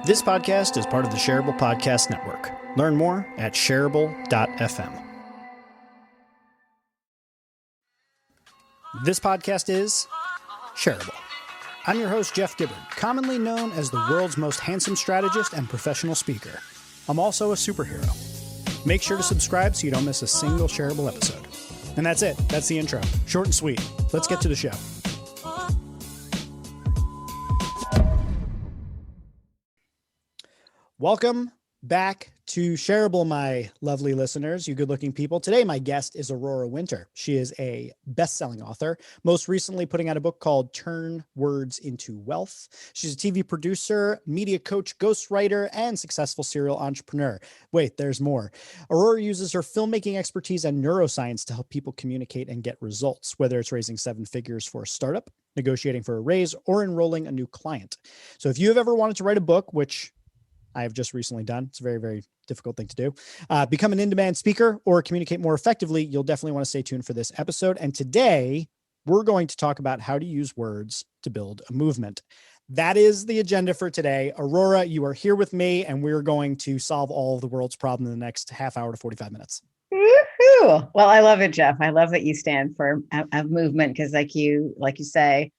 This podcast is part of the Shareable Podcast Network. Learn more at shareable.fm. This podcast is Shareable. I'm your host, Jeff Gibbard, commonly known as the world's most handsome strategist and professional speaker. I'm also a superhero. Make sure to subscribe so you don't miss a single Shareable episode. And that's it. That's the intro. Short and sweet. Let's get to the show. Welcome back to Shareable, my lovely listeners, you good-looking people. Today, my guest is Aurora Winter. She is a best-selling author, most recently putting out a book called Turn Words into Wealth. She's a TV producer, media coach, ghostwriter, and successful serial entrepreneur. Wait, there's more. Aurora uses her filmmaking expertise and neuroscience to help people communicate and get results, whether it's raising 7 figures for a startup, negotiating for a raise, or enrolling a new client. So if you have ever wanted to write a book, which I have just recently done. It's a very, very difficult thing to do. Become an in-demand speaker or communicate more effectively. You'll definitely want to stay tuned for this episode. And today we're going to talk about how to use words to build a movement. That is the agenda for today. Aurora, you are here with me, and we're going to solve all of the world's problems in the next half hour to 45 minutes. Woohoo! Well, I love it, Jeff. I love that you stand for a movement because like you say,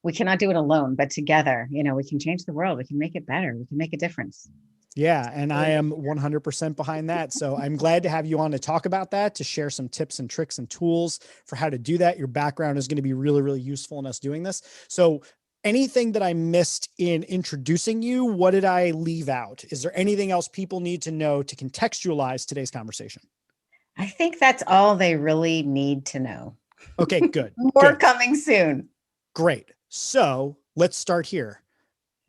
we cannot do it alone, but together, we can change the world. We can make it better. We can make a difference. Yeah. And I am 100% behind that. So I'm glad to have you on to talk about that, to share some tips and tricks and tools for how to do that. Your background is going to be really, really useful in us doing this. So anything that I missed in introducing you, what did I leave out? Is there anything else people need to know to contextualize today's conversation? I think that's all they really need to know. Okay, good. More coming soon. Great. So let's start here.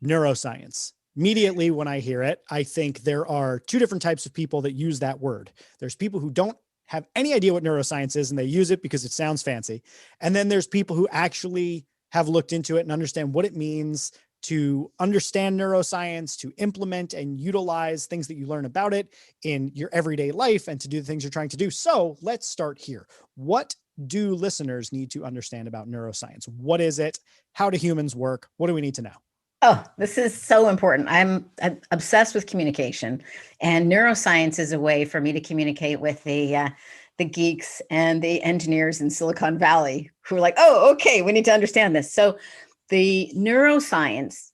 Neuroscience. Immediately when I hear it, I think there are 2 different types of people that use that word. There's people who don't have any idea what neuroscience is and they use it because it sounds fancy. And then there's people who actually have looked into it and understand what it means to understand neuroscience, to implement and utilize things that you learn about it in your everyday life and to do the things you're trying to do. So let's start here. What do listeners need to understand about neuroscience? What is it? How do humans work? What do we need to know? Oh, this is so important. I'm obsessed with communication, and neuroscience is a way for me to communicate with the geeks and the engineers in Silicon Valley who are like, oh, okay, we need to understand this. So the neuroscience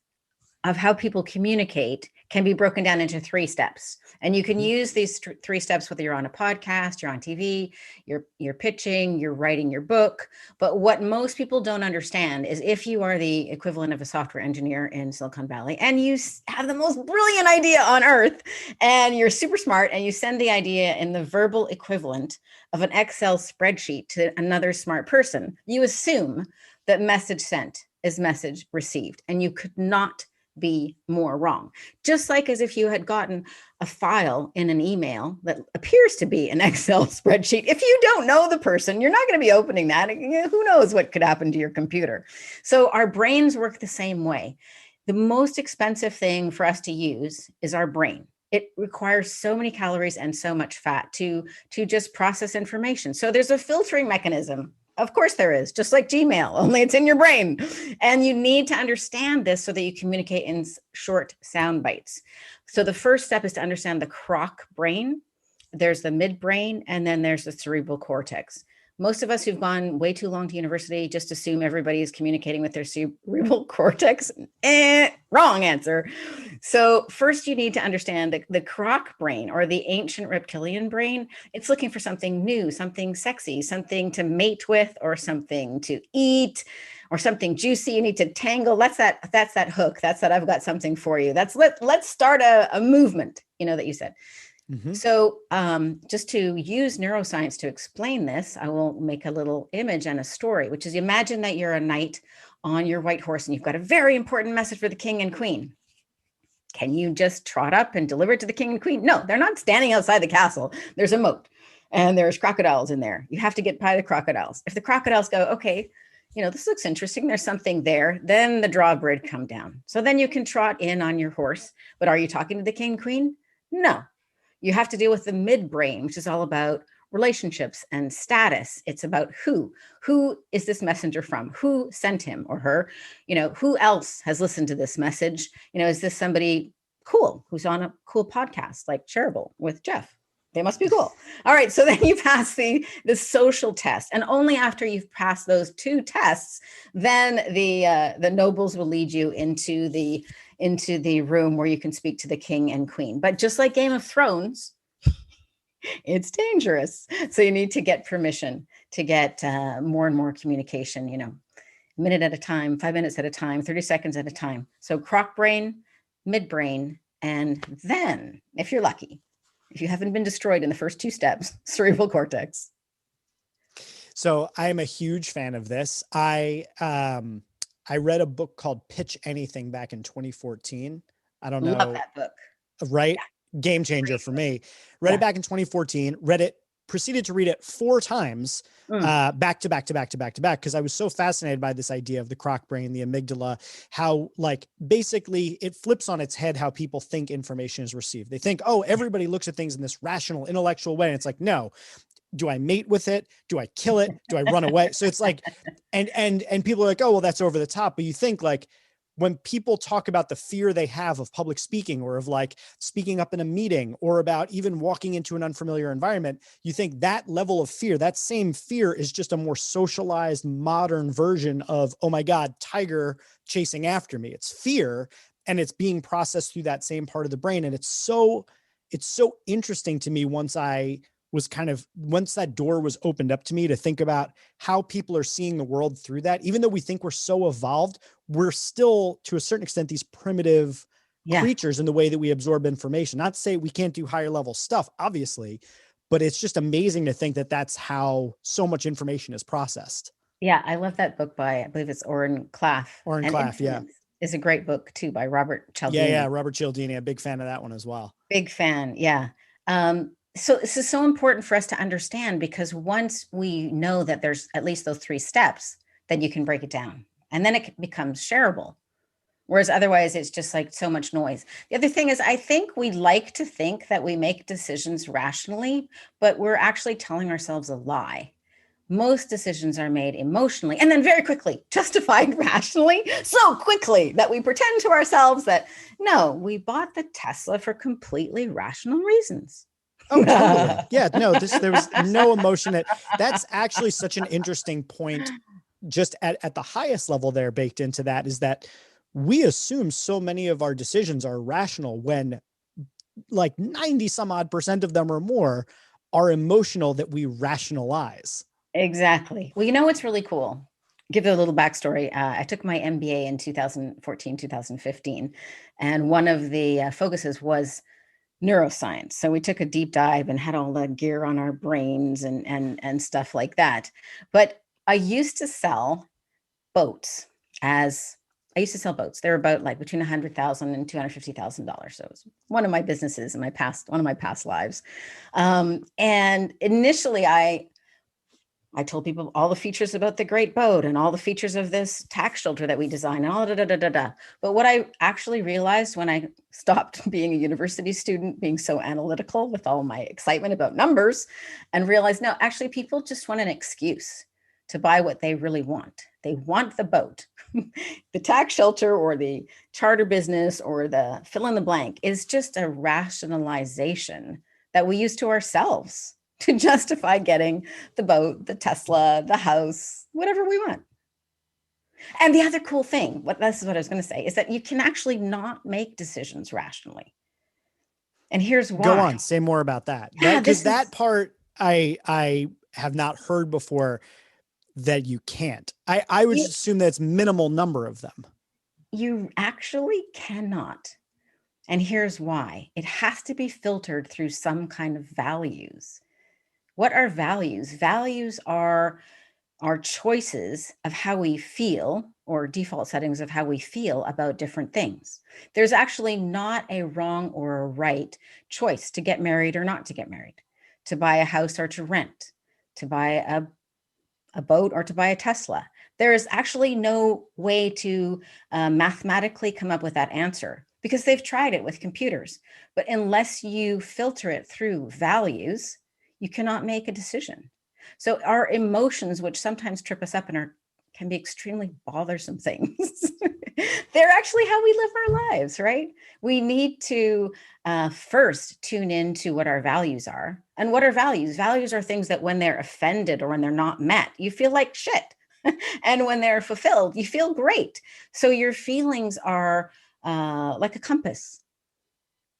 of how people communicate can be broken down into 3 steps. And you can use these 3 steps, whether you're on a podcast, you're on TV, you're pitching, you're writing your book. But what most people don't understand is if you are the equivalent of a software engineer in Silicon Valley and you have the most brilliant idea on earth and you're super smart and you send the idea in the verbal equivalent of an Excel spreadsheet to another smart person, you assume that message sent is message received. And you could not be more wrong. Just like as if you had gotten a file in an email that appears to be an Excel spreadsheet. If you don't know the person, you're not going to be opening that. Who knows what could happen to your computer? So our brains work the same way. The most expensive thing for us to use is our brain. It requires so many calories and so much fat to just process information. So there's a filtering mechanism. Of course there is, just like Gmail, only it's in your brain. And you need to understand this so that you communicate in short sound bites. So the first step is to understand the Croc Brain. There's the midbrain, and then there's the cerebral cortex. Most of us who've gone way too long to university just assume everybody is communicating with their cerebral cortex. Wrong answer. So first you need to understand the Croc brain, or the ancient reptilian brain. It's looking for something new, something sexy, something to mate with, or something to eat, or something juicy you need to tangle. That's that hook. That's that I've got something for you. Let's start a movement, that you said. Mm-hmm. So just to use neuroscience to explain this, I will make a little image and a story, which is, imagine that you're a knight on your white horse and you've got a very important message for the king and queen. Can you just trot up and deliver it to the king and queen? No, they're not standing outside the castle. There's a moat and there's crocodiles in there. You have to get by the crocodiles. If the crocodiles go, okay, this looks interesting, there's something there, then the drawbridge come down. So then you can trot in on your horse. But are you talking to the king and queen? No. You have to deal with the midbrain, which is all about relationships and status. It's about who is this messenger from? Who sent him or her? Who else has listened to this message? Is this somebody Cool. Who's on a cool podcast like Shareable with Jeff? They must be cool. All right. So then you pass the social test, and only after you've passed those two tests, then the nobles will lead you into the room where you can speak to the king and queen. But just like Game of Thrones, it's dangerous. So you need to get permission to get more and more communication. A minute at a time, 5 minutes at a time, 30 seconds at a time. So Croc Brain, midbrain, and then, if you're lucky, if you haven't been destroyed in the first two steps, cerebral cortex. So I'm a huge fan of this. I read a book called Pitch Anything back in 2014. I don't know. Love that book. Right? Yeah. Game changer for me. Read it back in 2014, proceeded to read it 4 times, back to back, because I was so fascinated by this idea of the croc brain, the amygdala, how like basically it flips on its head how people think information is received. They think, oh, everybody looks at things in this rational, intellectual way. And it's like, no, do I mate with it? Do I kill it? Do I run away? So it's like, and people are like, oh, well, that's over the top. But you think like, when people talk about the fear they have of public speaking or of like speaking up in a meeting or about even walking into an unfamiliar environment, you think that level of fear, that same fear is just a more socialized modern version of, oh my God, tiger chasing after me. It's fear, and it's being processed through that same part of the brain. And it's so interesting to me once that door was opened up to me to think about how people are seeing the world through that. Even though we think we're so evolved, we're still to a certain extent these primitive creatures in the way that we absorb information. Not to say we can't do higher level stuff, obviously, but it's just amazing to think that that's how so much information is processed. Yeah, I love that book by, I believe it's Oren Klaff. Yeah. Is a great book too by Robert Cialdini. Yeah, Robert Cialdini, a big fan of that one as well. Big fan, yeah. So this is so important for us to understand, because once we know that there's at least those 3 steps, then you can break it down and then it becomes shareable. Whereas otherwise it's just like so much noise. The other thing is, I think we like to think that we make decisions rationally, but we're actually telling ourselves a lie. Most decisions are made emotionally and then very quickly justified rationally, so quickly that we pretend to ourselves that, no, we bought the Tesla for completely rational reasons. Oh, totally. Yeah, no, there was no emotion. That's actually such an interesting point, just at the highest level there baked into that, is that we assume so many of our decisions are rational when like 90 some odd % of them or more are emotional that we rationalize. Exactly. Well, what's really cool? Give a little backstory. I took my MBA in 2014, 2015, and one of the focuses was neuroscience. So we took a deep dive and had all the gear on our brains and stuff like that. But I used to sell boats. They were about like between $100,000 and $250,000. So it was one of my businesses in one of my past lives. And initially I told people all the features about the great boat and all the features of this tax shelter that we designed and all da. But what I actually realized when I stopped being a university student, being so analytical with all my excitement about numbers, and realized, no, actually people just want an excuse to buy what they really want. They want the boat. The tax shelter or the charter business or the fill in the blank is just a rationalization that we use to ourselves to justify getting the boat, the Tesla, the house, whatever we want. And the other cool thing, this is what I was going to say, is that you can actually not make decisions rationally. And here's why. Go on, say more about that. Because that part I have not heard before, that you can't. I would assume that's minimal number of them. You actually cannot. And here's why. It has to be filtered through some kind of values. What are values? Values are our choices of how we feel, or default settings of how we feel about different things. There's actually not a wrong or a right choice to get married or not to get married, to buy a house or to rent, to buy a boat or to buy a Tesla. There is actually no way to mathematically come up with that answer, because they've tried it with computers. But unless you filter it through values, you cannot make a decision. So our emotions, which sometimes trip us up and can be extremely bothersome things, They're actually how we live our lives, right? We need to first tune into what our values are. And what are values? Values are things that when they're offended or when they're not met, you feel like shit. And when they're fulfilled, you feel great. So your feelings are like a compass.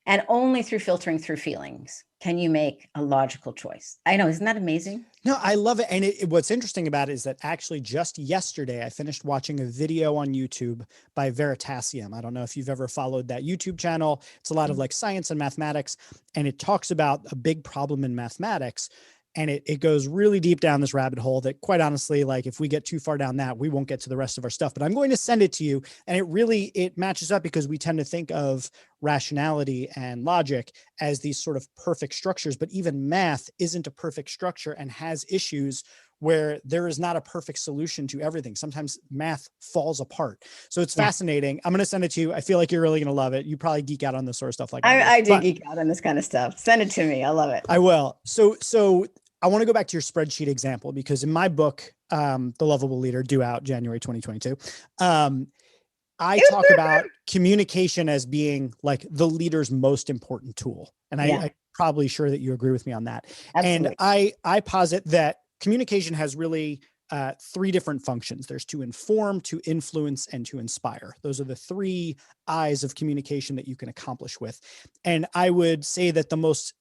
And only through filtering through feelings can you make a logical choice. I know, isn't that amazing? No, I love it. And what's interesting about it is that actually just yesterday, I finished watching a video on YouTube by Veritasium. I don't know if you've ever followed that YouTube channel. It's a lot of like science and mathematics, and it talks about a big problem in mathematics. And it goes really deep down this rabbit hole that, quite honestly, like if we get too far down that, we won't get to the rest of our stuff. But I'm going to send it to you. And it matches up because we tend to think of rationality and logic as these sort of perfect structures, but even math isn't a perfect structure and has issues where there is not a perfect solution to everything. Sometimes math falls apart. So it's fascinating. I'm going to send it to you. I feel like you're really going to love it. You probably geek out on this sort of stuff like I do geek out on this kind of stuff. Send it to me. I love it. I will. So I want to go back to your spreadsheet example, because in my book, The Lovable Leader, due out January 2022, I talk about communication as being like the leader's most important tool. And I'm probably sure that you agree with me on that. Absolutely. And I posit that communication has really three different functions. There's to inform, to influence, and to inspire. Those are the three eyes of communication that you can accomplish with. And I would say that the most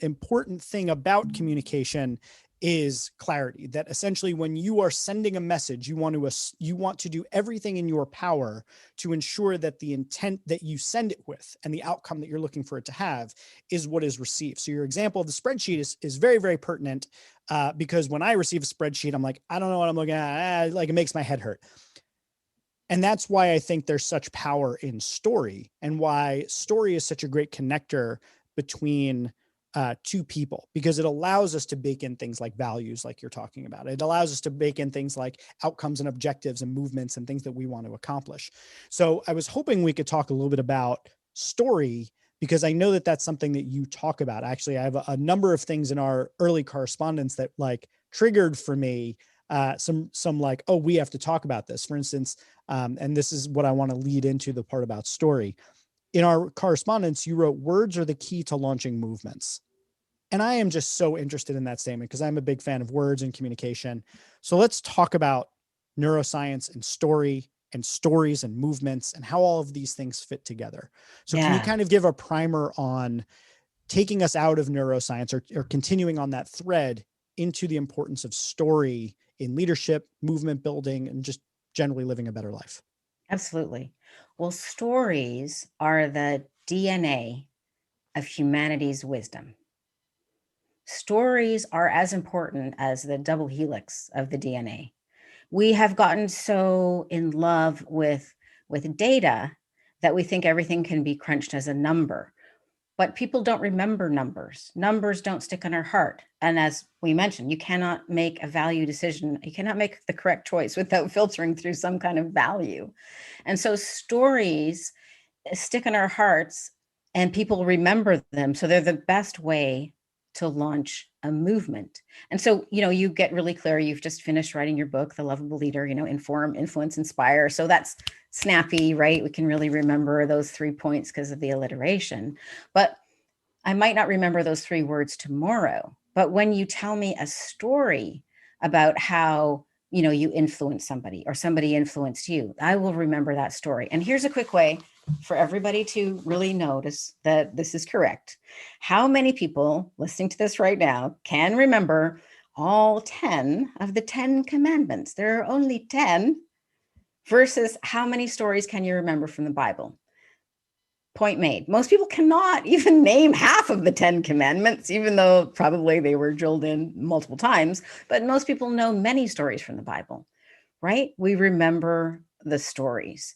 important thing about communication is clarity, that essentially when you are sending a message, you want to do everything in your power to ensure that the intent that you send it with and the outcome that you're looking for it to have is what is received. So your example of the spreadsheet is very, very pertinent because when I receive a spreadsheet, I'm like, I don't know what I'm looking at. Like it makes my head hurt. And that's why I think there's such power in story, and why story is such a great connector between two people, because it allows us to bake in things like values, like you're talking about. It allows us to bake in things like outcomes and objectives and movements and things that we want to accomplish. So I was hoping we could talk a little bit about story, because I know that that's something that you talk about. Actually, I have a number of things in our early correspondence that like triggered for me some like, oh, we have to talk about this, for instance. And this is what I want to lead into the part about story. In our correspondence, you wrote, words are the key to launching movements. And I am just so interested in that statement because I'm a big fan of words and communication. So let's talk about neuroscience and story and stories and movements and how all of these things fit together. So can you kind of give a primer on taking us out of neuroscience or continuing on that thread into the importance of story in leadership, movement building, and just generally living a better life? Absolutely. Well, stories are the DNA of humanity's wisdom. Stories are as important as the double helix of the DNA. We have gotten so in love with data that we think everything can be crunched as a number. But people don't remember numbers. Numbers don't stick in our heart. And as we mentioned, you cannot make a value decision. You cannot make the correct choice without filtering through some kind of value. And so stories stick in our hearts and people remember them. So they're the best way to launch a movement. And so, you get really clear. You've just finished writing your book, The Lovable Leader, inform, influence, inspire. So that's snappy, right? We can really remember those 3 points because of the alliteration. But I might not remember those 3 words tomorrow. But when you tell me a story about how, you influenced somebody or somebody influenced you, I will remember that story. And here's a quick way for everybody to really notice that this is correct. How many people listening to this right now can remember all 10 of the 10 commandments? There are only 10 versus how many stories can you remember from the Bible? Point made. Most people cannot even name half of the 10 commandments, even though probably they were drilled in multiple times. But most people know many stories from the Bible, right? We remember the stories.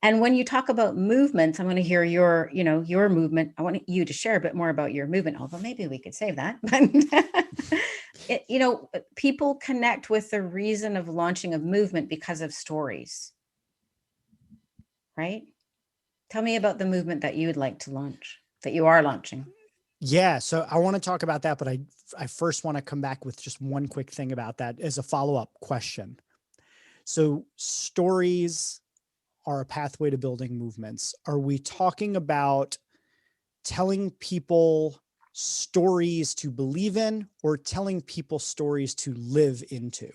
And when you talk about movements, I'm going to hear your movement. I want you to share a bit more about your movement, although maybe we could save that. People connect with the reason of launching a movement because of stories, right? Tell me about the movement that you would like to launch, that you are launching. Yeah, so I want to talk about that, but I first want to come back with just one quick thing about that as a follow-up question. So stories are a pathway to building movements, are we talking about telling people stories to believe in, or telling people stories to live into?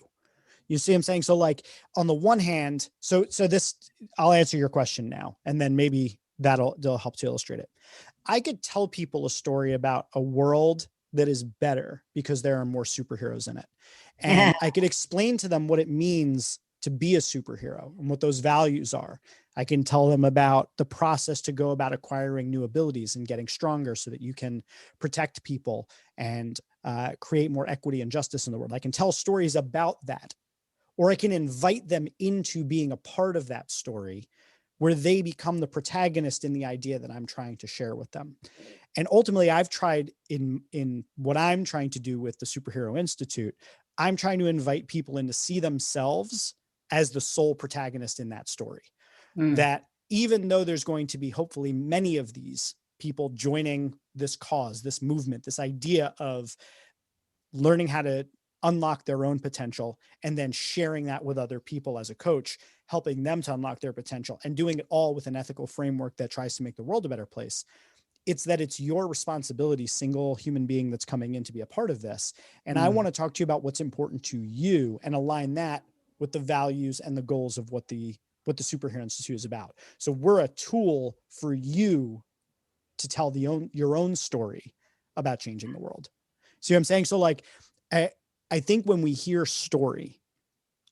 You see what I'm saying? So like on the one hand, so this, I'll answer your question now, and then maybe that'll help to illustrate it. I could tell people a story about a world that is better because there are more superheroes in it. And I could explain to them what it means to be a superhero and what those values are. I can tell them about the process to go about acquiring new abilities and getting stronger so that you can protect people and create more equity and justice in the world. I can tell stories about that, or I can invite them into being a part of that story where they become the protagonist in the idea that I'm trying to share with them. And ultimately, I've tried in what I'm trying to do with the Superhero Institute, I'm trying to invite people in to see themselves as the sole protagonist in that story. That even though there's going to be hopefully many of these people joining this cause, this movement, this idea of learning how to unlock their own potential and then sharing that with other people as a coach, helping them to unlock their potential and doing it all with an ethical framework that tries to make the world a better place. It's that it's your responsibility, single human being that's coming in to be a part of this. And I want to talk to you about what's important to you and align that with the values and the goals of what the Superhero Institute is about. So we're a tool for you to tell your own story about changing the world. See what I'm saying? So like, I think when we hear story,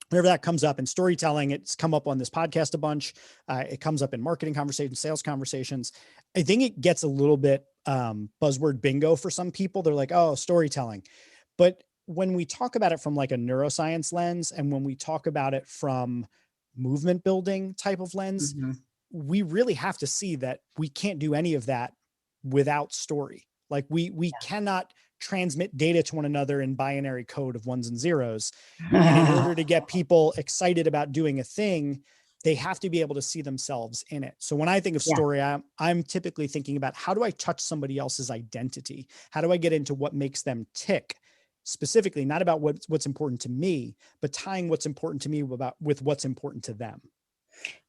whenever that comes up in storytelling, it's come up on this podcast a bunch. It comes up in marketing conversations, sales conversations. I think it gets a little bit buzzword bingo for some people. They're like, oh, storytelling. But when we talk about it from like a neuroscience lens, and when we talk about it from movement building type of lens, we really have to see that we can't do any of that without story. Like we cannot transmit data to one another in binary code of ones and zeros. And in order to get people excited about doing a thing, they have to be able to see themselves in it. So when I think of story, I'm typically thinking about how do I touch somebody else's identity? How do I get into what makes them tick? Specifically, not about what's important to me, but tying what's important to me with what's important to them.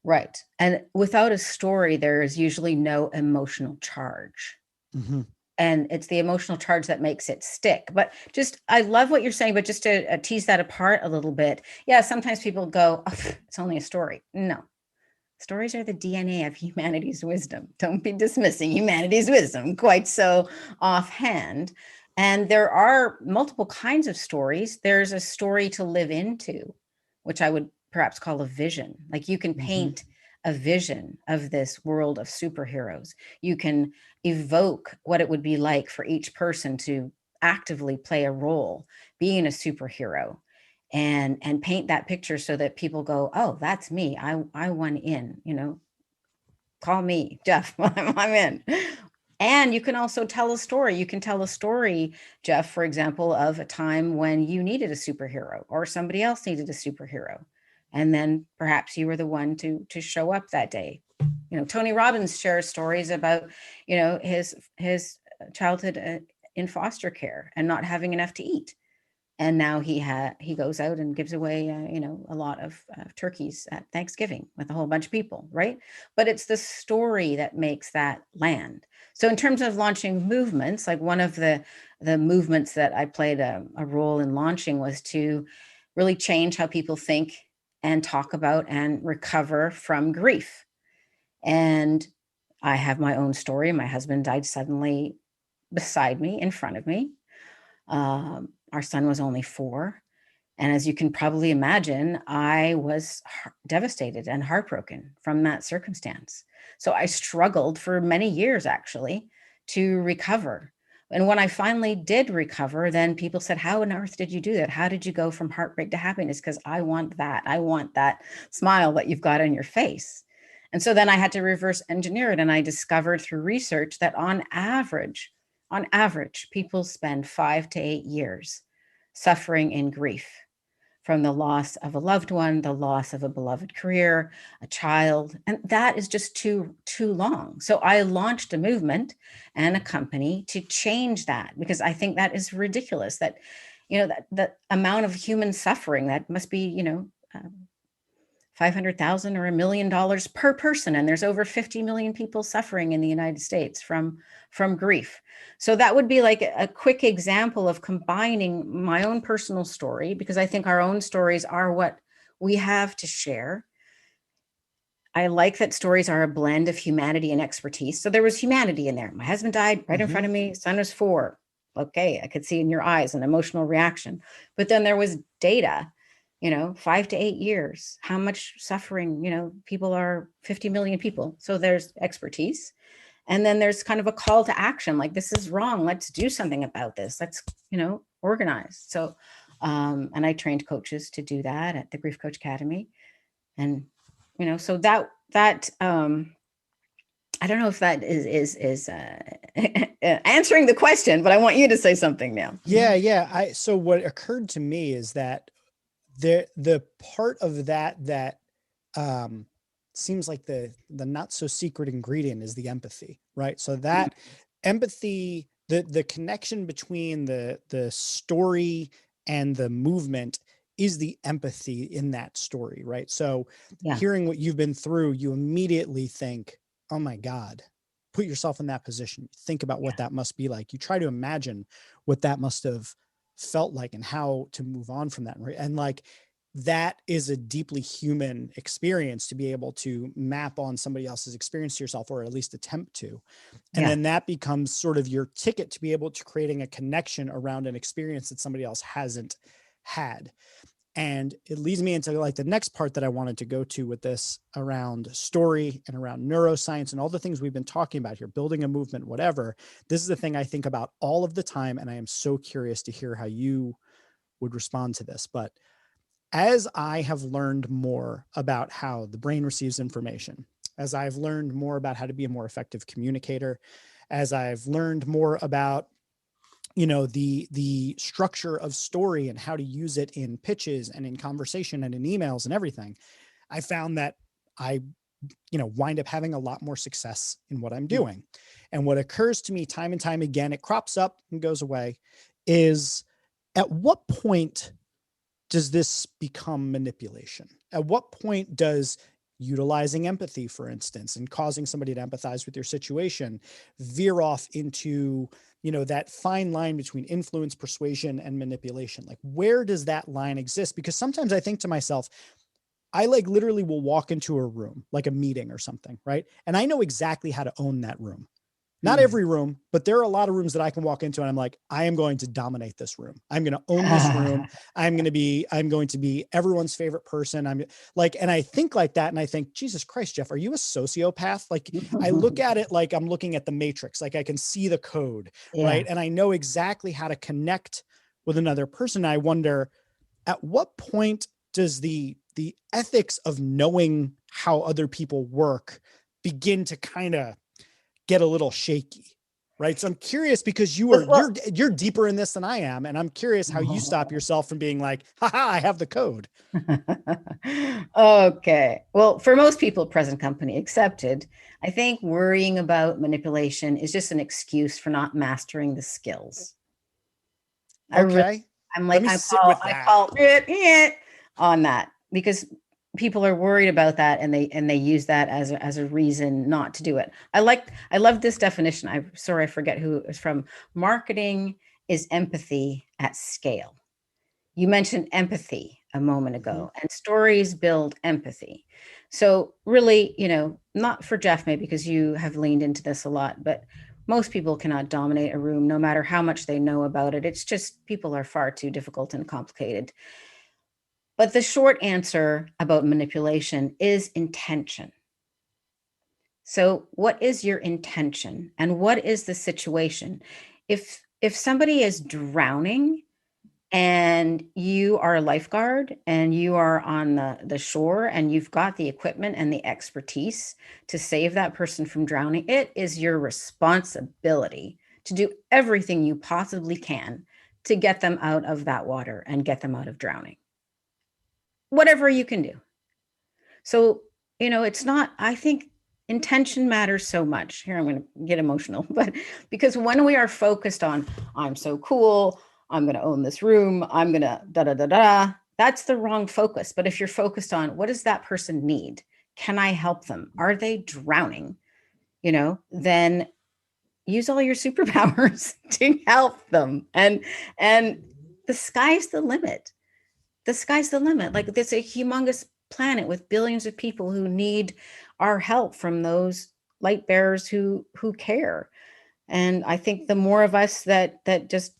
Right. And without a story, there is usually no emotional charge. And it's the emotional charge that makes it stick. But I love what you're saying, but just to tease that apart a little bit. Yeah, sometimes people go, oh, it's only a story. No. Stories are the DNA of humanity's wisdom. Don't be dismissing humanity's wisdom quite so offhand. And there are multiple kinds of stories. There's a story to live into, which I would perhaps call a vision. Like you can paint a vision of this world of superheroes. You can evoke what it would be like for each person to actively play a role being a superhero, and paint that picture so that people go, oh, that's me. I want in, call me Jeff. I'm in. And you can also tell a story. You can tell a story, Jeff, for example, of a time when you needed a superhero or somebody else needed a superhero. And then perhaps you were the one to show up that day. Tony Robbins shares stories about, his childhood in foster care and not having enough to eat. And now he goes out and gives away, a lot of turkeys at Thanksgiving with a whole bunch of people, right? But it's the story that makes that land. So in terms of launching movements, like one of the movements that I played a role in launching was to really change how people think and talk about and recover from grief. And I have my own story. My husband died suddenly beside me, in front of me. Our son was only 4. And as you can probably imagine, I was devastated and heartbroken from that circumstance. So I struggled for many years, actually, to recover. And when I finally did recover, then people said, how on earth did you do that? How did you go from heartbreak to happiness? Because I want that. I want that smile that you've got on your face. And so then I had to reverse engineer it. And I discovered through research that on average, people spend 5 to 8 years suffering in grief from the loss of a loved one, the loss of a beloved career, a child, and that is just too long. So I launched a movement and a company to change that, because I think that is ridiculous. That that amount of human suffering that must be $500,000 or $1 million per person. And there's over 50 million people suffering in the United States from grief. So that would be like a quick example of combining my own personal story, because I think our own stories are what we have to share. I like that stories are a blend of humanity and expertise. So there was humanity in there. My husband died right in front of me. Son was 4. Okay, I could see in your eyes an emotional reaction. But then there was data, 5 to 8 years, how much suffering, people are 50 million people. So there's expertise. And then there's kind of a call to action, like, this is wrong. Let's do something about this. Let's, organize. So, and I trained coaches to do that at the Grief Coach Academy. And, so that I don't know if that is answering the question, but I want you to say something now. Yeah. So what occurred to me is that the part of that seems like the not so secret ingredient is the empathy, right? So that empathy, the connection between the story and the movement is the empathy in that story, right? So hearing what you've been through, you immediately think, oh my God, put yourself in that position. Think about what that must be like. You try to imagine what that must have felt like and how to move on from that. Right? And like, that is a deeply human experience to be able to map on somebody else's experience to yourself, or at least attempt to. And then that becomes sort of your ticket to be able to creating a connection around an experience that somebody else hasn't had. And it leads me into like the next part that I wanted to go to with this around story and around neuroscience and all the things we've been talking about here, building a movement, whatever. This is the thing I think about all of the time. And I am so curious to hear how you would respond to this. But as I have learned more about how the brain receives information, as I've learned more about how to be a more effective communicator, as I've learned more about the structure of story and how to use it in pitches and in conversation and in emails and everything, I found that I, wind up having a lot more success in what I'm doing. And what occurs to me time and time again, it crops up and goes away, is at what point does this become manipulation? At what point does utilizing empathy, for instance, and causing somebody to empathize with your situation veer off into, that fine line between influence, persuasion, and manipulation? Like, where does that line exist? Because sometimes I think to myself, I like literally will walk into a room, like a meeting or something, right? And I know exactly how to own that room. Not every room, but there are a lot of rooms that I can walk into and I'm like, I am going to dominate this room. I'm going to own this room. I'm going to be everyone's favorite person. I'm like, and I think like that. And I think, Jesus Christ, Jeff, are you a sociopath? Like, I look at it like I'm looking at the Matrix, like I can see the code, right? And I know exactly how to connect with another person. I wonder, at what point does the ethics of knowing how other people work begin to kind of get a little shaky, right? So I'm curious, because you're deeper in this than I am. And I'm curious how you stop yourself from being like, haha, I have the code. Okay. Well, for most people, present company accepted, I think worrying about manipulation is just an excuse for not mastering the skills. Okay. I call it on that, because people are worried about that, and they use that as a reason not to do it. I love this definition. I forget who it was from. Marketing is empathy at scale. You mentioned empathy a moment ago, and stories build empathy. So really, not for Jeff, maybe because you have leaned into this a lot, but most people cannot dominate a room no matter how much they know about it. It's just people are far too difficult and complicated. But the short answer about manipulation is intention. So what is your intention, and what is the situation? If somebody is drowning and you are a lifeguard and you are on the shore and you've got the equipment and the expertise to save that person from drowning, it is your responsibility to do everything you possibly can to get them out of that water and get them out of drowning. Whatever you can do. So, it's not, I think intention matters so much. Here, I'm going to get emotional, but because when we are focused on, I'm so cool, I'm going to own this room, I'm going to that's the wrong focus. But if you're focused on what does that person need? Can I help them? Are they drowning? Then use all your superpowers to help them. And the sky's the limit. The sky's the limit. Like, there's a humongous planet with billions of people who need our help from those light bearers who care. And I think the more of us that just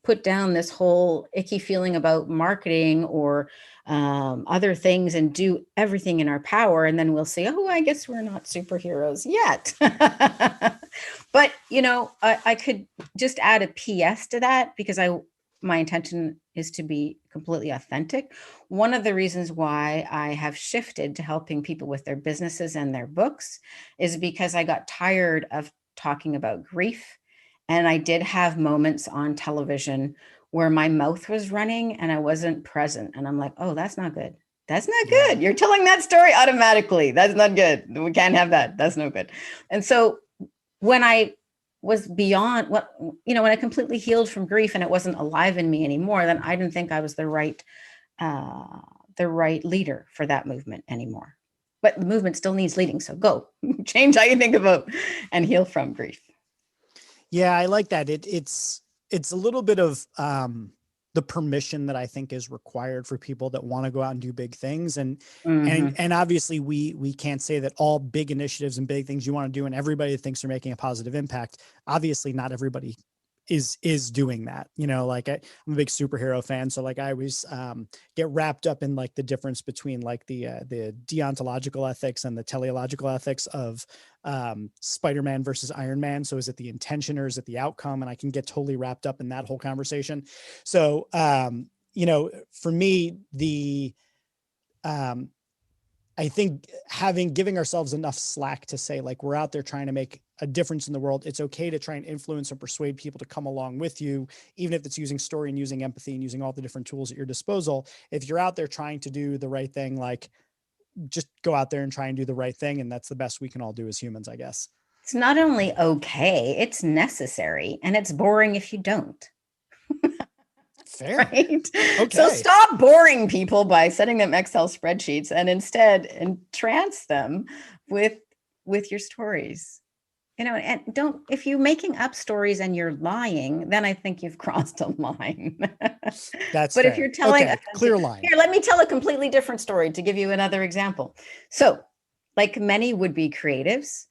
put down this whole icky feeling about marketing or other things and do everything in our power, and then we'll say, oh, I guess we're not superheroes yet. But I could just add a PS to that, because my intention is to be completely authentic. One of the reasons why I have shifted to helping people with their businesses and their books is because I got tired of talking about grief. And I did have moments on television where my mouth was running and I wasn't present. And I'm like, oh, that's not good. That's not good. You're telling that story automatically. That's not good. We can't have that. That's no good. And so when I was beyond when I completely healed from grief and it wasn't alive in me anymore, then I didn't think I was the right leader for that movement anymore. But the movement still needs leading. So go change how you think about and heal from grief. Yeah, I like that. It's a little bit of the permission that I think is required for people that want to go out and do big things. And obviously we can't say that all big initiatives and big things you want to do and everybody thinks they're making a positive impact. Obviously not everybody is doing that, like I'm a big superhero fan. So like I always get wrapped up in like the difference between like the deontological ethics and the teleological ethics of Spider-Man versus Iron Man. So is it the intention or is it the outcome? And I can get totally wrapped up in that whole conversation. So, for me, I think giving ourselves enough slack to say, like, we're out there trying to make a difference in the world. It's okay to try and influence and persuade people to come along with you, even if it's using story and using empathy and using all the different tools at your disposal. If you're out there trying to do the right thing, like, just go out there and try and do the right thing. And that's the best we can all do as humans, I guess. It's not only okay, it's necessary, and it's boring if you don't. Fair. Right? Okay. So stop boring people by sending them Excel spreadsheets and instead entrance them with your stories. And if you're making up stories and you're lying, then I think you've crossed a line. That's but fair. If you're telling a clear line. Here, let me tell a completely different story to give you another example. So, like many would-be creatives,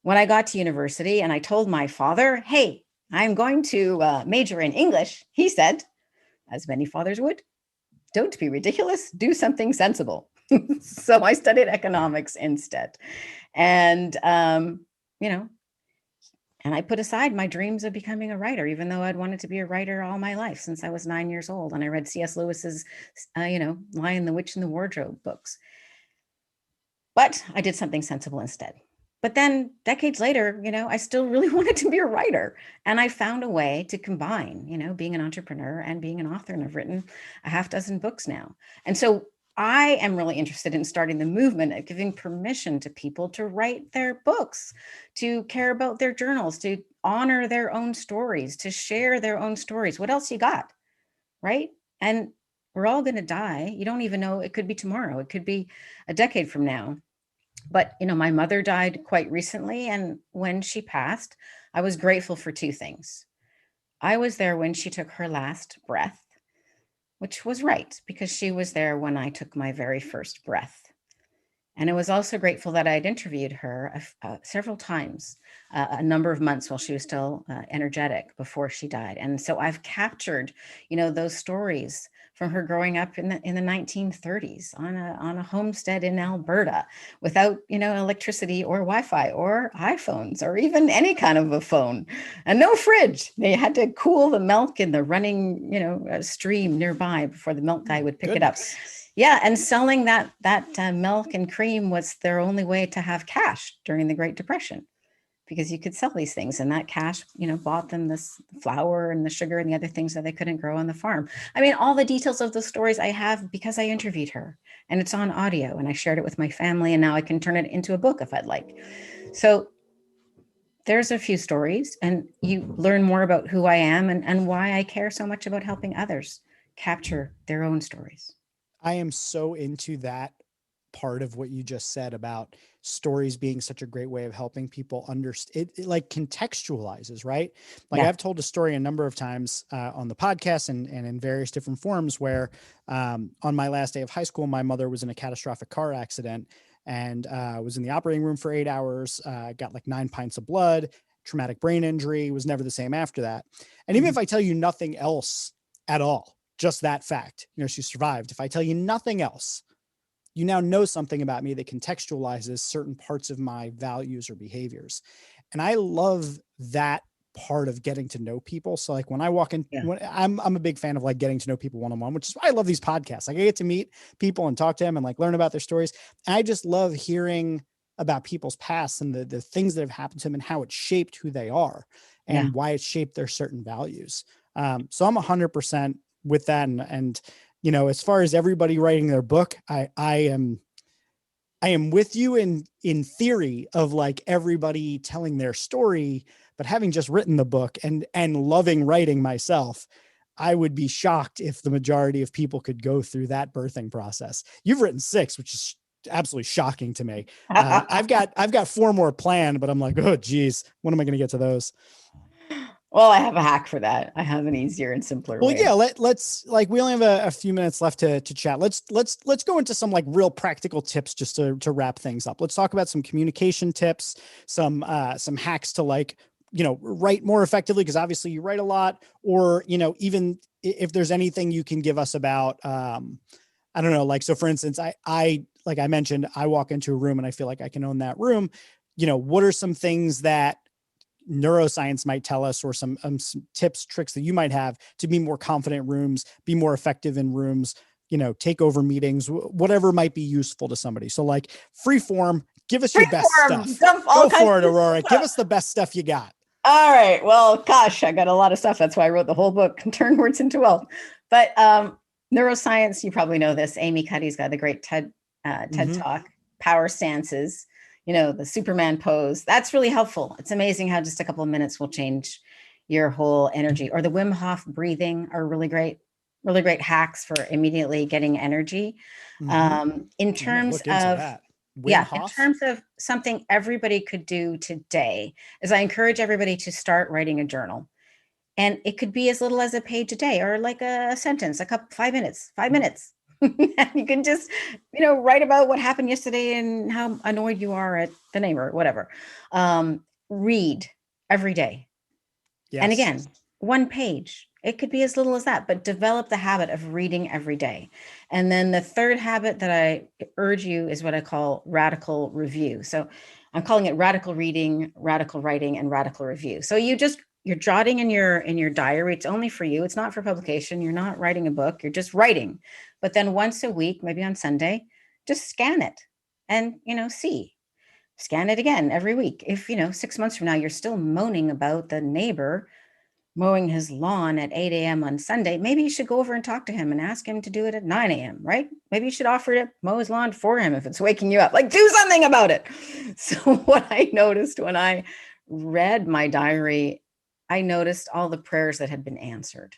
when I got to university and I told my father, hey, I'm going to major in English, he said, as many fathers would, don't be ridiculous, do something sensible. So I studied economics instead. And, and I put aside my dreams of becoming a writer, even though I'd wanted to be a writer all my life since I was 9 years old. And I read C.S. Lewis's, Lion, the Witch, and the Wardrobe books. But I did something sensible instead. But then decades later, I still really wanted to be a writer. And I found a way to combine, being an entrepreneur and being an author. And I've written a half dozen books now. And so I am really interested in starting the movement of giving permission to people to write their books, to care about their journals, to honor their own stories, to share their own stories. What else you got? Right? And we're all going to die. You don't even know. It could be tomorrow. It could be a decade from now. But, my mother died quite recently. And when she passed, I was grateful for two things. I was there when she took her last breath, which was right, because she was there when I took my very first breath. And I was also grateful that I'd interviewed her several times, a number of months while she was still energetic before she died. And so I've captured, those stories from her growing up in the 1930s on a homestead in Alberta without, electricity or Wi-Fi or iPhones or even any kind of a phone, and no fridge. They had to cool the milk in the running, stream nearby before the milk guy would pick it up. Yeah, and selling that milk and cream was their only way to have cash during the Great Depression, because you could sell these things, and that cash, bought them this flour and the sugar and the other things that they couldn't grow on the farm. I mean, all the details of the stories I have because I interviewed her, and it's on audio, and I shared it with my family, and now I can turn it into a book if I'd like. So there's a few stories, and you learn more about who I am and why I care so much about helping others capture their own stories. I am so into that part of what you just said about stories being such a great way of helping people understand it, like contextualizes, right? Like Yeah. I've told a story a number of times on the podcast and in various different forms where on my last day of high school, my mother was in a catastrophic car accident and was in the operating room for 8 hours, got like 9 pints of blood, traumatic brain injury, was never the same after that. And even if I tell you nothing else at all, just that fact, she survived. If I tell you nothing else, you now know something about me that contextualizes certain parts of my values or behaviors. And I love that part of getting to know people. So like when I walk in, when I'm a big fan of like getting to know people one-on-one, which is why I love these podcasts. Like I get to meet people and talk to them and like learn about their stories. And I just love hearing about people's past and the things that have happened to them and how it shaped who they are and why it shaped their certain values. So I'm 100% with that. And as far as everybody writing their book, I am with you in theory of like everybody telling their story, but having just written the book and loving writing myself, I would be shocked if the majority of people could go through that birthing process. You've written 6, which is absolutely shocking to me. I've got 4 more planned, but I'm like, oh geez, when am I going to get to those? Well, I have a hack for that. I have an easier and simpler way. Yeah, let's like we only have a few minutes left to chat. Let's go into some like real practical tips just to wrap things up. Let's talk about some communication tips, some hacks to like, write more effectively, because obviously you write a lot, or even if there's anything you can give us about I don't know, like, so for instance, I like I mentioned, I walk into a room and I feel like I can own that room. What are some things that neuroscience might tell us, or some tips, tricks that you might have to be more confident in rooms, be more effective in rooms, take over meetings, whatever might be useful to somebody. So like free form, give us your best stuff. Go for it, Aurora. Give us the best stuff you got. All right. Well, gosh, I got a lot of stuff. That's why I wrote the whole book, Turn Words into Wealth. But neuroscience, you probably know this. Amy Cuddy's got the great TED Talk, Power Stances, the Superman pose. That's really helpful. It's amazing how just a couple of minutes will change your whole energy. Or the Wim Hof breathing are really great hacks for immediately getting energy. In terms of in terms of something everybody could do today, is I encourage everybody to start writing a journal. And it could be as little as a page a day, or like a sentence, 5 minutes. You can just, write about what happened yesterday and how annoyed you are at the neighbor, whatever. Read every day. Yes. And again, 1 page. It could be as little as that, but develop the habit of reading every day. And then the third habit that I urge you is what I call radical review. So I'm calling it radical reading, radical writing, and radical review. So you're jotting in your diary. It's only for you. It's not for publication. You're not writing a book. You're just writing. But then once a week, maybe on Sunday, just scan it and, scan it again every week. If, 6 months from now, you're still moaning about the neighbor mowing his lawn at 8 a.m. on Sunday, maybe you should go over and talk to him and ask him to do it at 9 a.m., right? Maybe you should offer to mow his lawn for him if it's waking you up. Like, do something about it. So what I noticed when I read my diary, I noticed all the prayers that had been answered.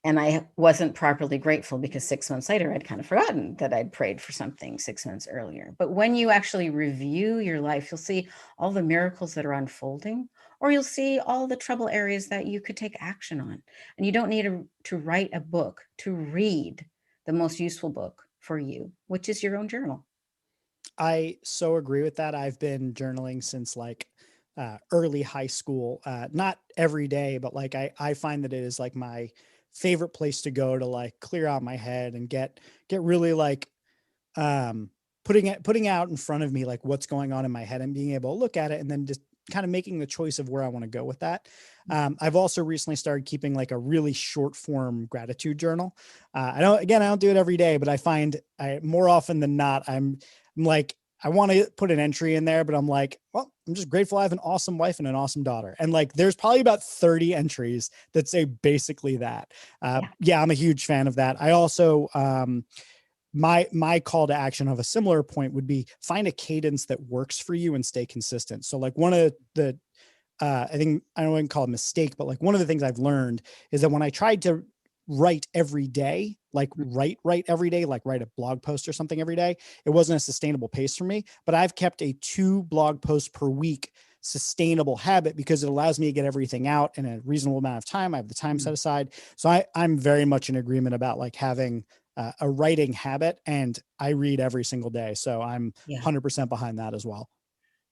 And I wasn't properly grateful because 6 months later, I'd kind of forgotten that I'd prayed for something 6 months earlier. But when you actually review your life, you'll see all the miracles that are unfolding, or you'll see all the trouble areas that you could take action on. And you don't need to write a book to read the most useful book for you, which is your own journal. I so agree with that. I've been journaling since like early high school, not every day, but like I find that it is like my favorite place to go to like clear out my head and get really like putting out in front of me like what's going on in my head and being able to look at it and then just kind of making the choice of where I want to go with that. I've also recently started keeping like a really short form gratitude journal. I don't do it every day, but I find more often than not, I'm like, I want to put an entry in there, but I'm like, well, I'm just grateful I have an awesome wife and an awesome daughter. And like, there's probably about 30 entries that say basically that. Yeah, I'm a huge fan of that. I also, my call to action of a similar point would be find a cadence that works for you and stay consistent. So like one of the, I think I don't want to call it a mistake, but like one of the things I've learned is that when I tried to write every day, like write every day, like write a blog post or something every day. It wasn't a sustainable pace for me, but I've kept a 2 blog posts per week sustainable habit because it allows me to get everything out in a reasonable amount of time. I have the time set aside. So I'm very much in agreement about like having a writing habit, and I read every single day. So I'm 100% behind that as well.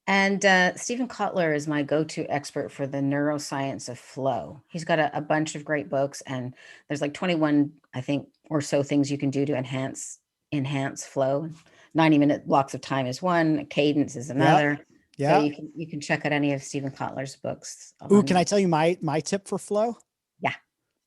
And Stephen Kotler is my go-to expert for the neuroscience of flow. He's got a bunch of great books, and there's like 21, I think, or so things you can do to enhance flow. 90-minute blocks of time is one, cadence is another. So Yeah. you can check out any of Stephen Kotler's books. Ooh, can I tell you my tip for flow? Yeah.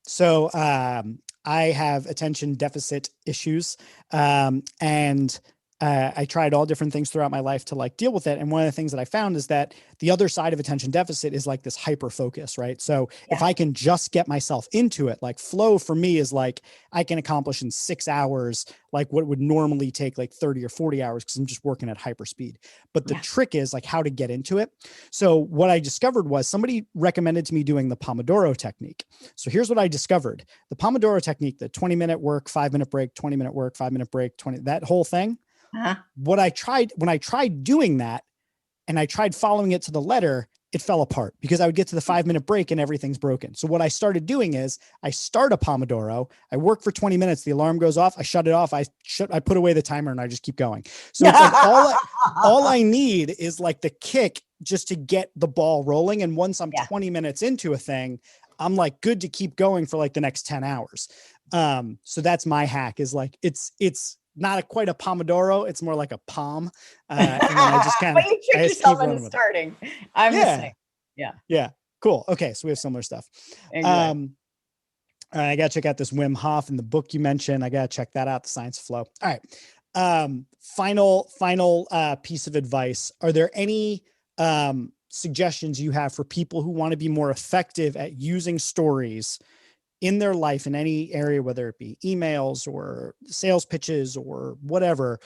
So I have attention deficit issues, and I tried all different things throughout my life to like deal with it. And one of the things that I found is that the other side of attention deficit is like this hyper focus, right? So if I can just get myself into it, like flow for me is like I can accomplish in 6 hours, like what would normally take like 30 or 40 hours because I'm just working at hyper speed. But the trick is like how to get into it. So what I discovered was somebody recommended to me doing the Pomodoro Technique. So here's what I discovered. The Pomodoro Technique, the 20-minute work, 5-minute break, 20-minute work, 5-minute break, that whole thing. What I tried when I tried doing that and I tried following it to the letter, it fell apart because I would get to the 5-minute break and everything's broken. So what I started doing is I start a Pomodoro, I work for 20 minutes, the alarm goes off, I shut it off, I put away the timer and I just keep going. So it's like all I need is like the kick just to get the ball rolling. And once I'm 20 minutes into a thing, I'm like good to keep going for like the next 10 hours. So that's my hack is like, it's not quite a Pomodoro. It's more like a palm. And then I just kind of, you tricked yourself into starting. I'm the same. Yeah. Yeah. Cool. Okay. So we have similar stuff. Exactly. All right, I got to check out this Wim Hof and the book you mentioned. I got to check that out. The Science of Flow. All right. Final piece of advice. Are there any, suggestions you have for people who want to be more effective at using stories in their life in any area, whether it be emails or sales pitches or whatever?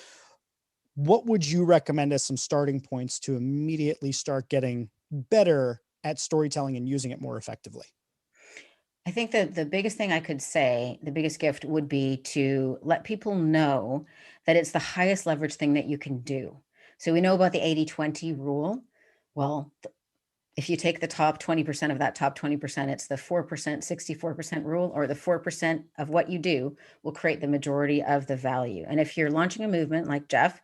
What would you recommend as some starting points to immediately start getting better at storytelling and using it more effectively? I think that the biggest thing I could say, the biggest gift would be to let people know that it's the highest leverage thing that you can do. So we know about the 80-20 rule. Well, if you take the top 20% of that top 20%, it's the 4%, 64% rule, or the 4% of what you do will create the majority of the value. And if you're launching a movement like Jeff,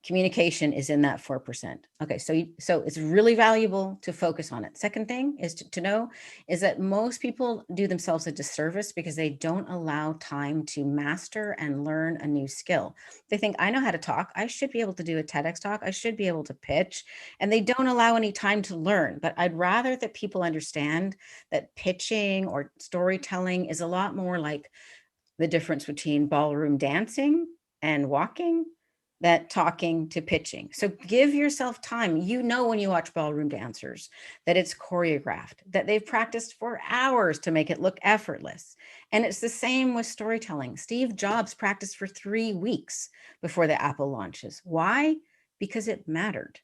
communication is in that 4%. Okay, so it's really valuable to focus on it. Second thing is to know is that most people do themselves a disservice because they don't allow time to master and learn a new skill. They think, I know how to talk. I should be able to do a TEDx talk. I should be able to pitch. And they don't allow any time to learn. But I'd rather that people understand that pitching or storytelling is a lot more like the difference between ballroom dancing and walking that talking to pitching. So give yourself time. You know, when you watch ballroom dancers, that it's choreographed, that they've practiced for hours to make it look effortless. And it's the same with storytelling. Steve Jobs practiced for 3 weeks before the Apple launches. Why? Because it mattered.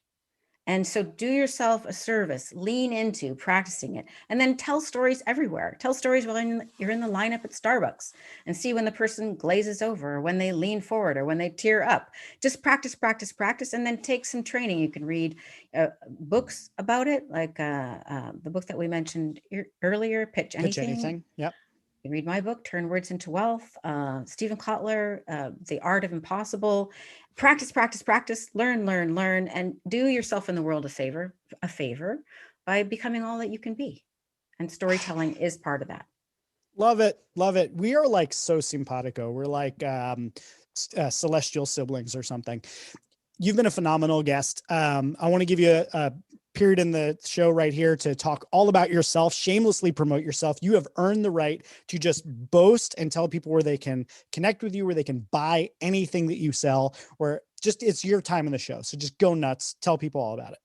And so do yourself a service, lean into practicing it, and then tell stories everywhere. Tell stories when you're in the lineup at Starbucks and see when the person glazes over or when they lean forward or when they tear up. Just practice, practice, practice, and then take some training. You can read books about it, like the book that we mentioned earlier, Pitch Anything. Yep. You read my book, Turn Words into Wealth, Stephen Kotler, The Art of Impossible. Practice, practice, practice, learn, learn, learn, and do yourself and the world a favor by becoming all that you can be. And storytelling is part of that. Love it. Love it. We are like so simpatico. We're like celestial siblings or something. You've been a phenomenal guest. I want to give you a period in the show right here to talk all about yourself, shamelessly promote yourself. You have earned the right to just boast and tell people where they can connect with you, where they can buy anything that you sell, or just it's your time in the show. So just go nuts. Tell people all about it.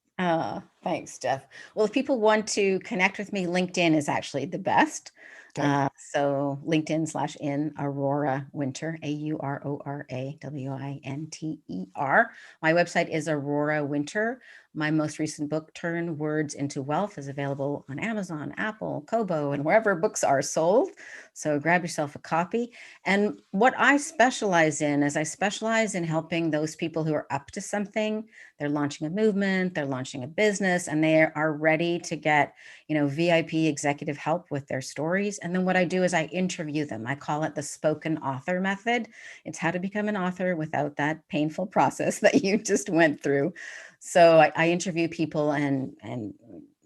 Thanks, Jeff. Well, if people want to connect with me, LinkedIn is actually the best. Okay. So LinkedIn/in Aurora Winter, AuroraWinter. My website is Aurora Winter. My most recent book, Turn Words into Wealth, is available on Amazon, Apple, Kobo, and wherever books are sold. So grab yourself a copy. And what I specialize in is I specialize in helping those people who are up to something. They're launching a movement, they're launching a business, and they are ready to get, VIP executive help with their stories. And then what I do is I interview them. I call it the spoken author method. It's how to become an author without that painful process that you just went through. So I interview people and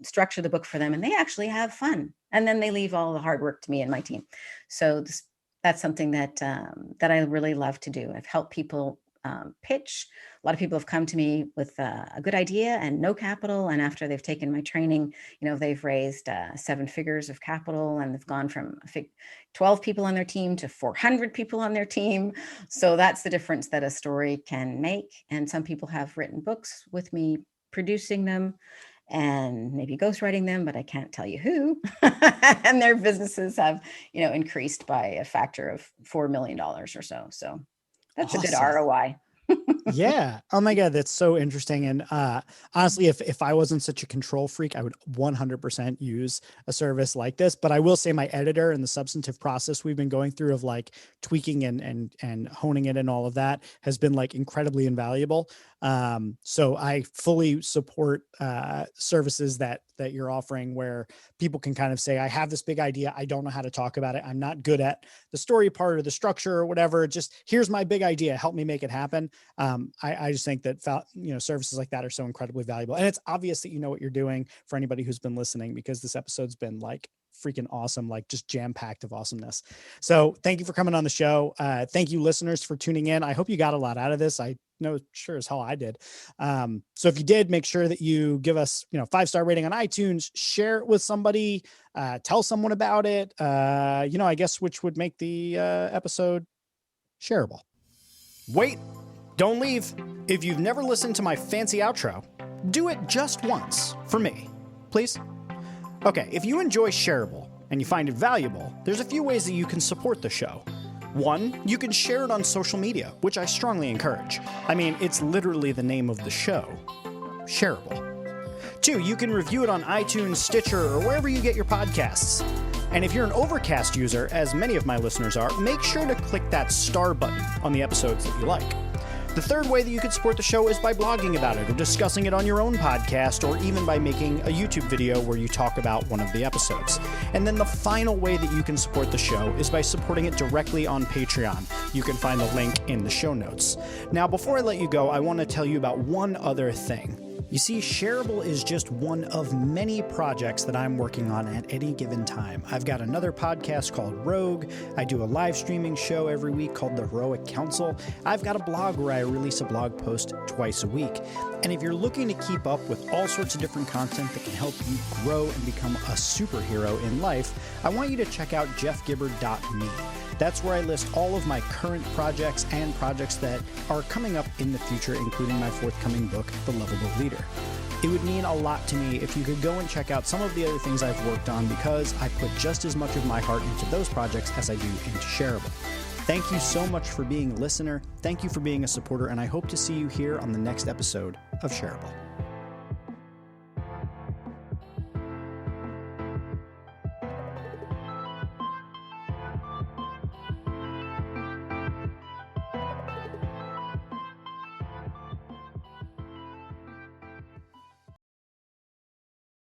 structure the book for them, and they actually have fun. And then they leave all the hard work to me and my team. So that's something that I really love to do. I've helped people pitch. A lot of people have come to me with a good idea and no capital. And after they've taken my training, they've raised 7 figures of capital, and they've gone from 12 people on their team to 400 people on their team. So that's the difference that a story can make. And some people have written books with me producing them and maybe ghostwriting them, but I can't tell you who. And their businesses have, increased by a factor of $4 million or so. So that's awesome. A good ROI. Yeah. Oh my God. That's so interesting. And honestly, if I wasn't such a control freak, I would 100% use a service like this. But I will say my editor and the substantive process we've been going through of like tweaking and honing it and all of that has been like incredibly invaluable. So I fully support services that you're offering where people can kind of say, I have this big idea. I don't know how to talk about it. I'm not good at the story part or the structure or whatever. Just here's my big idea. Help me make it happen. I just think that, services like that are so incredibly valuable. And it's obvious that you know what you're doing for anybody who's been listening, because this episode's been like freaking awesome, like just jam-packed of awesomeness. So thank you for coming on the show. Thank you listeners for tuning in. I hope you got a lot out of this. I know sure as hell I did. So if you did, make sure that you give us, 5-star rating on iTunes, share it with somebody, tell someone about it, I guess, which would make the episode shareable. Wait, don't leave. If you've never listened to my fancy outro, do it just once for me, please. Okay, if you enjoy Shareable and you find it valuable, there's a few ways that you can support the show. 1, you can share it on social media, which I strongly encourage. I mean, it's literally the name of the show, Shareable. 2, you can review it on iTunes, Stitcher, or wherever you get your podcasts. And if you're an Overcast user, as many of my listeners are, make sure to click that star button on the episodes that you like. The third way that you could support the show is by blogging about it or discussing it on your own podcast, or even by making a YouTube video where you talk about one of the episodes. And then the final way that you can support the show is by supporting it directly on Patreon. You can find the link in the show notes. Now, before I let you go, I want to tell you about one other thing. You see, Shareable is just one of many projects that I'm working on at any given time. I've got another podcast called Rogue. I do a live streaming show every week called The Heroic Council. I've got a blog where I release a blog post twice a week. And if you're looking to keep up with all sorts of different content that can help you grow and become a superhero in life, I want you to check out jeffgibbard.me. That's where I list all of my current projects and projects that are coming up in the future, including my forthcoming book, The Lovable Leader. It would mean a lot to me if you could go and check out some of the other things I've worked on, because I put just as much of my heart into those projects as I do into Shareable. Thank you so much for being a listener. Thank you for being a supporter, and I hope to see you here on the next episode of Shareable.